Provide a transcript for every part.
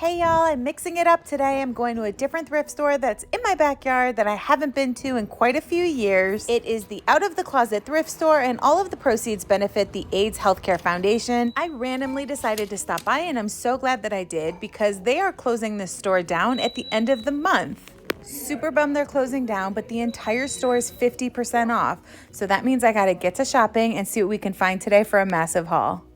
Hey y'all, I'm mixing it up today. I'm going to a different thrift store that's in my backyard that I haven't been to in quite a few years. It is the Out of the Closet thrift store, and all of the proceeds benefit the AIDS Healthcare Foundation. I randomly decided to stop by, and I'm so glad that I did because they are closing this store down at the end of the month. Super bummed they're closing down, but the entire store is 50% off. So that means I gotta get to shopping and see what we can find today for a massive haul.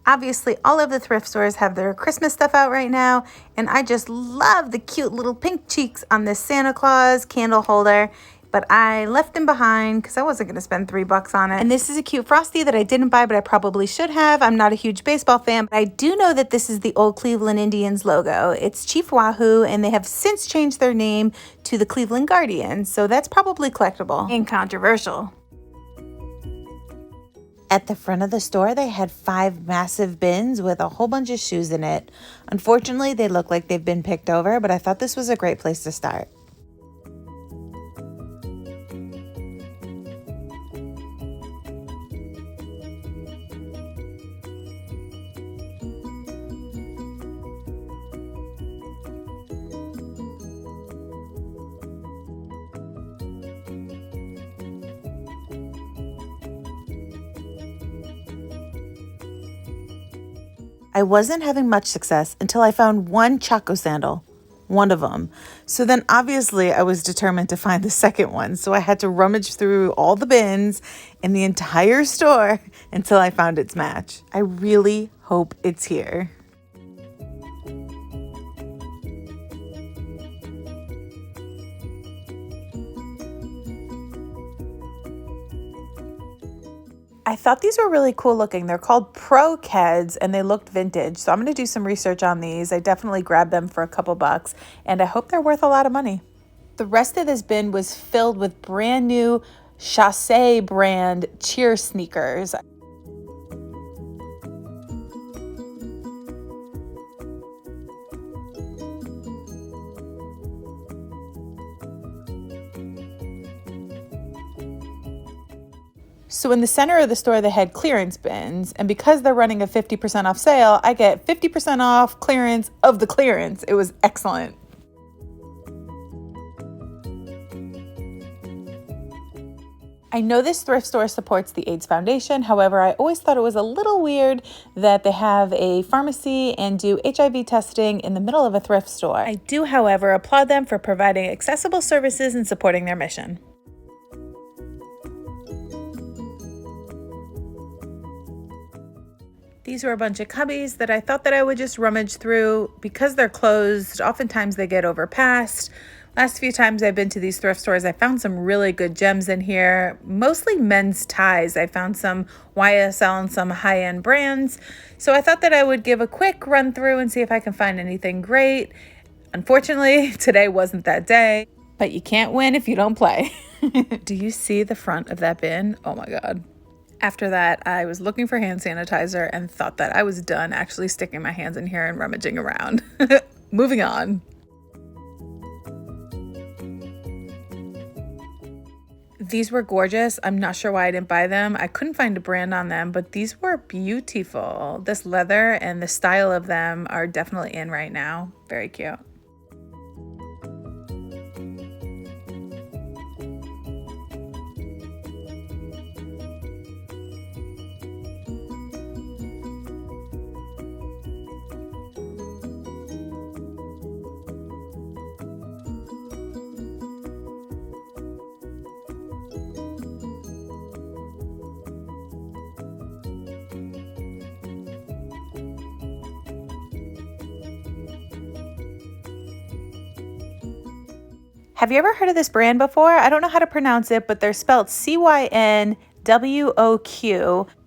Obviously, all of the thrift stores have their Christmas stuff out right now, and I just love the cute little pink cheeks on this Santa Claus candle holder, but I left them behind because I wasn't going to spend $3 on it. And this is a cute Frosty that I didn't buy, but I probably should have. I'm not a huge baseball fan, but I do know that this is the old Cleveland Indians logo. It's Chief Wahoo, and they have since changed their name to the Cleveland Guardians, so that's probably collectible and controversial. At the front of the store, they had 5 massive bins with a whole bunch of shoes in it. Unfortunately, they look like they've been picked over, but I thought this was a great place to start. I wasn't having much success until I found one Chaco sandal, one of them. So then obviously I was determined to find the second one. So I had to rummage through all the bins in the entire store until I found its match. I really hope it's here. I thought these were really cool looking. They're called Pro Keds and they looked vintage. So I'm going to do some research on these. I definitely grabbed them for a couple bucks and I hope they're worth a lot of money. The rest of this bin was filled with brand new Chassé brand cheer sneakers. So in the center of the store, they had clearance bins. And because they're running a 50% off sale, I get 50% off clearance of the clearance. It was excellent. I know this thrift store supports the AIDS Foundation. However, I always thought it was a little weird that they have a pharmacy and do HIV testing in the middle of a thrift store. I do, however, applaud them for providing accessible services and supporting their mission. These were a bunch of cubbies that I thought that I would just rummage through. Because they're closed, oftentimes they get overpassed. Last few times I've been to these thrift stores, I found some really good gems in here, mostly men's ties. I found some YSL and some high-end brands. So I thought that I would give a quick run through and see if I can find anything great. Unfortunately, today wasn't that day, but you can't win if you don't play. Do you see the front of that bin? Oh my God. After that, I was looking for hand sanitizer and thought that I was done actually sticking my hands in here and rummaging around. Moving on. These were gorgeous. I'm not sure why I didn't buy them. I couldn't find a brand on them, but these were beautiful. This leather and the style of them are definitely in right now. Very cute. Have you ever heard of this brand before? I don't know how to pronounce it, but they're spelled CYNWOQ.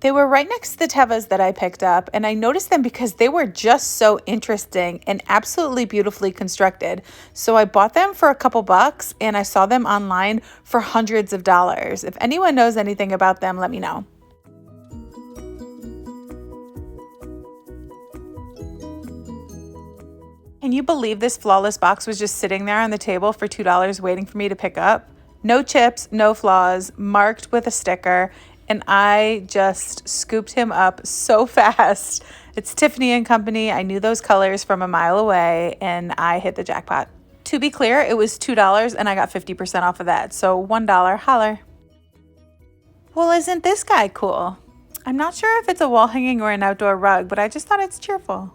They were right next to the Tevas that I picked up, and I noticed them because they were just so interesting and absolutely beautifully constructed. So I bought them for a couple bucks, and I saw them online for hundreds of dollars. If anyone knows anything about them, let me know. Can you believe this flawless box was just sitting there on the table for $2 waiting for me to pick up? No chips, no flaws, marked with a sticker, and I just scooped him up so fast. It's Tiffany and Company. I knew those colors from a mile away, and I hit the jackpot. To be clear, it was $2 and I got 50% off of that, so $1, holler. Well, isn't this guy cool? I'm not sure if it's a wall hanging or an outdoor rug, but I just thought it's cheerful.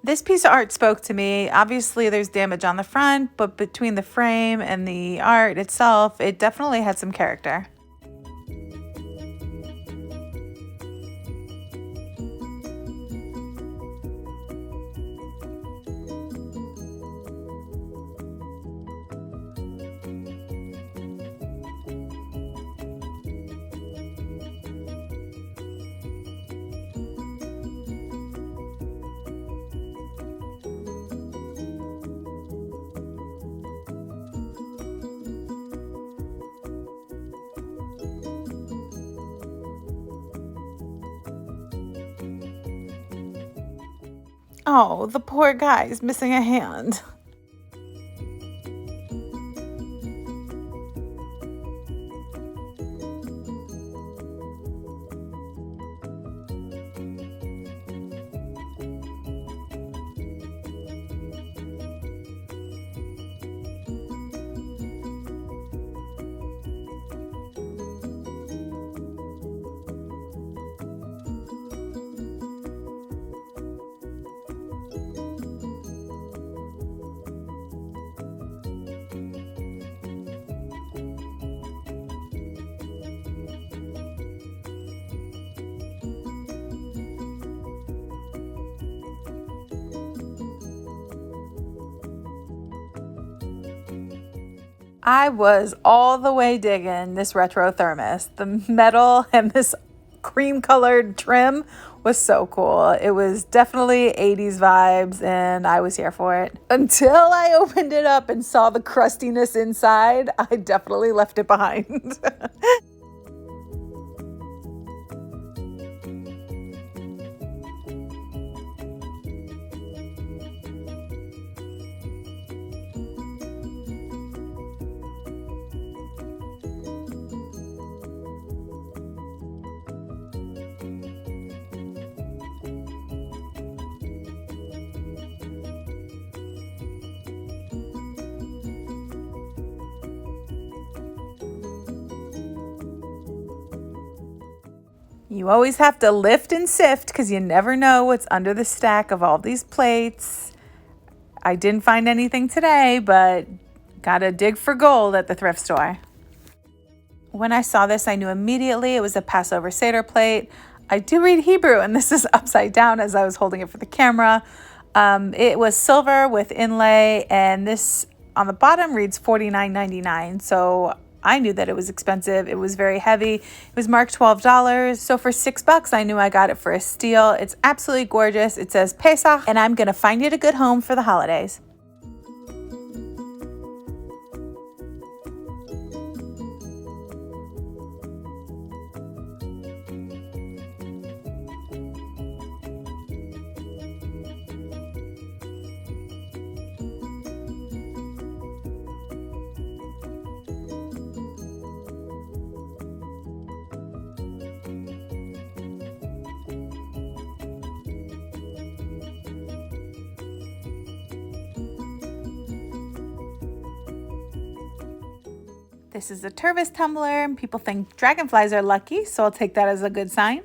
This piece of art spoke to me. Obviously, there's damage on the front, but between the frame and the art itself, it definitely had some character. Oh, the poor guy's missing a hand. I was all the way digging this retro thermos. The metal and this cream colored trim was so cool. It was definitely 80s vibes and I was here for it. Until I opened it up and saw the crustiness inside, I definitely left it behind. You always have to lift and sift because you never know what's under the stack of all these plates. I didn't find anything today, but gotta dig for gold at the thrift store. When I saw this, I knew immediately it was a Passover Seder plate. I do read Hebrew, and this is upside down as I was holding it for the camera. It was silver with inlay, and this on the bottom reads $49.99. So I knew that it was expensive. It was very heavy. It was marked $12. So for $6, I knew I got it for a steal. It's absolutely gorgeous. It says Pesach, and I'm gonna find it a good home for the holidays. This is a Tervis tumbler, and people think dragonflies are lucky, so I'll take that as a good sign.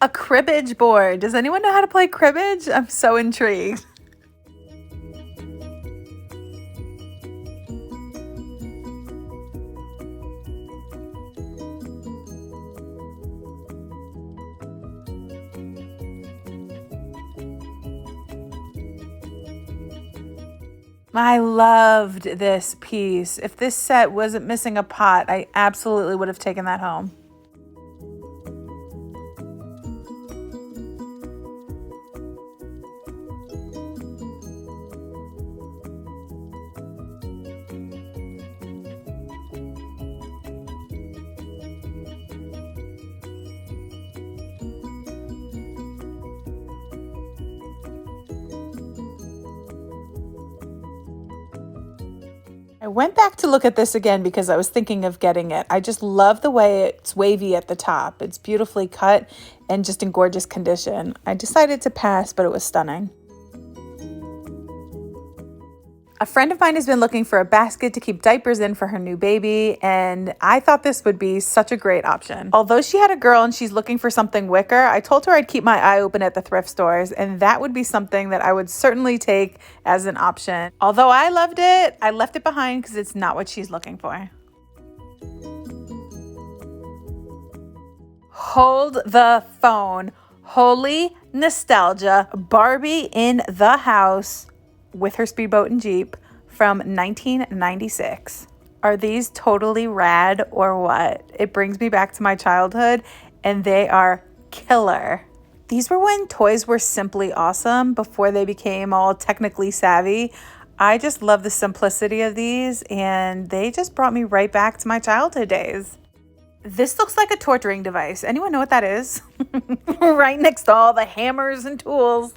A cribbage board. Does anyone know how to play cribbage? I'm so intrigued. I loved this piece. If this set wasn't missing a pot, I absolutely would have taken that home. I went back to look at this again because I was thinking of getting it. I just love the way it's wavy at the top. It's beautifully cut and just in gorgeous condition. I decided to pass, but it was stunning. A friend of mine has been looking for a basket to keep diapers in for her new baby, and I thought this would be such a great option. Although she had a girl and she's looking for something wicker, I told her I'd keep my eye open at the thrift stores, and that would be something that I would certainly take as an option. Although I loved it, I left it behind because it's not what she's looking for. Hold the phone. Holy nostalgia. Barbie in the house with her speedboat and Jeep from 1996. Are these totally rad or what? It brings me back to my childhood, and they are killer. These were when toys were simply awesome before they became all technically savvy. I just love the simplicity of these, and they just brought me right back to my childhood days. This looks like a torturing device. Anyone know what that is? Right next to all the hammers and tools.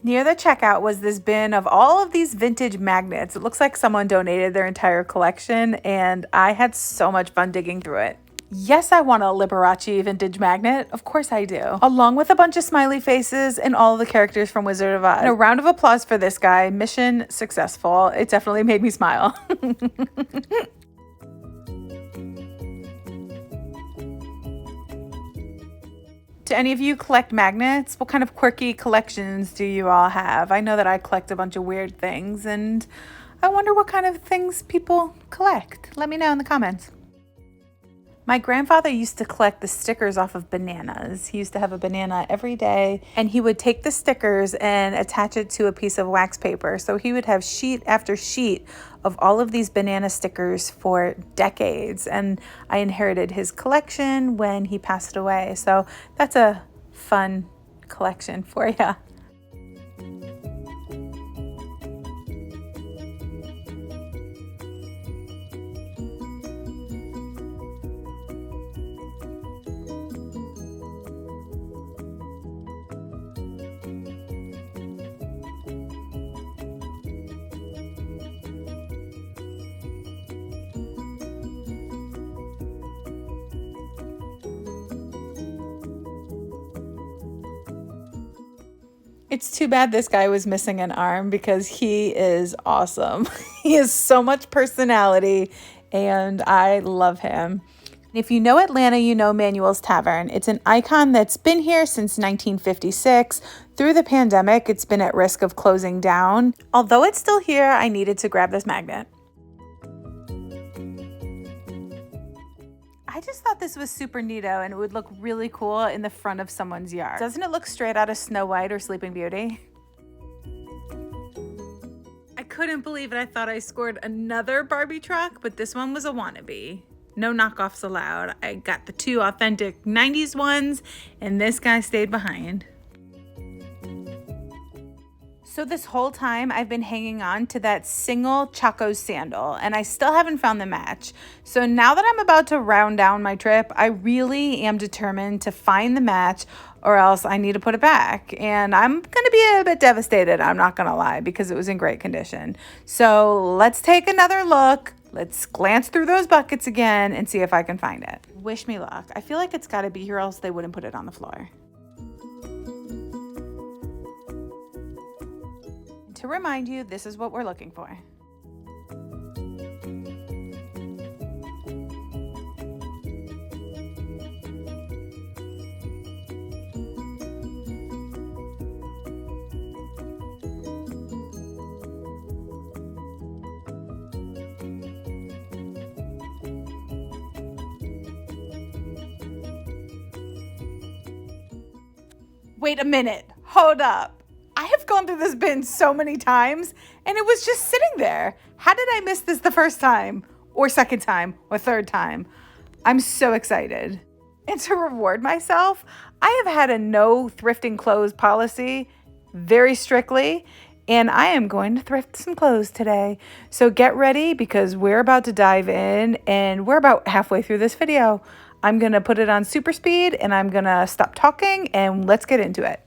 Near the checkout was this bin of all of these vintage magnets. It looks like someone donated their entire collection, and I had so much fun digging through it. Yes, I want a Liberace vintage magnet. Of course I do. Along with a bunch of smiley faces and all of the characters from Wizard of Oz. And a round of applause for this guy. Mission successful. It definitely made me smile. Do any of you collect magnets? What kind of quirky collections do you all have? I know that I collect a bunch of weird things, and I wonder what kind of things people collect. Let me know in the comments. My grandfather used to collect the stickers off of bananas. He used to have a banana every day, and he would take the stickers and attach it to a piece of wax paper. So he would have sheet after sheet of all of these banana stickers for decades. And I inherited his collection when he passed away. So that's a fun collection for you. It's too bad this guy was missing an arm because he is awesome. He has so much personality, and I love him. If you know Atlanta, you know Manuel's Tavern. It's an icon that's been here since 1956. Through the pandemic, it's been at risk of closing down. Although it's still here, I needed to grab this magnet. I just thought this was super neato, and it would look really cool in the front of someone's yard. Doesn't it look straight out of Snow White or Sleeping Beauty? I couldn't believe it. I thought I scored another Barbie truck, but this one was a wannabe. No knockoffs allowed. I got the two authentic 90s ones, and this guy stayed behind. So this whole time I've been hanging on to that single Chaco sandal, and I still haven't found the match. So now that I'm about to round down my trip, I really am determined to find the match, or else I need to put it back. And I'm going to be a bit devastated, I'm not going to lie, because it was in great condition. So let's take another look. Let's glance through those buckets again and see if I can find it. Wish me luck. I feel like it's got to be here, else they wouldn't put it on the floor. And to remind you, this is what we're looking for. Wait a minute, hold up. I have gone through this bin so many times and it was just sitting there. How did I miss this the first time or second time or third time? I'm so excited. And to reward myself, I have had a no thrifting clothes policy very strictly, and I am going to thrift some clothes today. So get ready because we're about to dive in and we're about halfway through this video. I'm going to put it on super speed and I'm going to stop talking and let's get into it.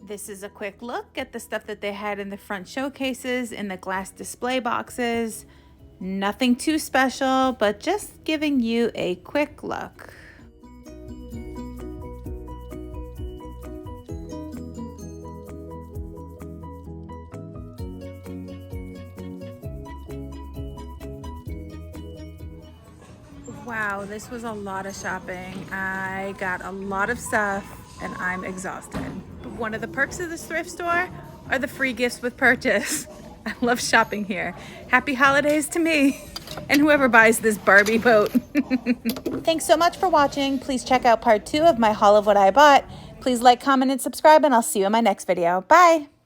This is a quick look at the stuff that they had in the front showcases, in the glass display boxes. Nothing too special, but just giving you a quick look. Wow, this was a lot of shopping. I got a lot of stuff and I'm exhausted. But one of the perks of this thrift store are the free gifts with purchase. I love shopping here. Happy holidays to me and whoever buys this Barbie boat. Thanks so much for watching. Please check out part 2 of my haul of what I bought. Please like, comment, and subscribe, and I'll see you in my next video. Bye.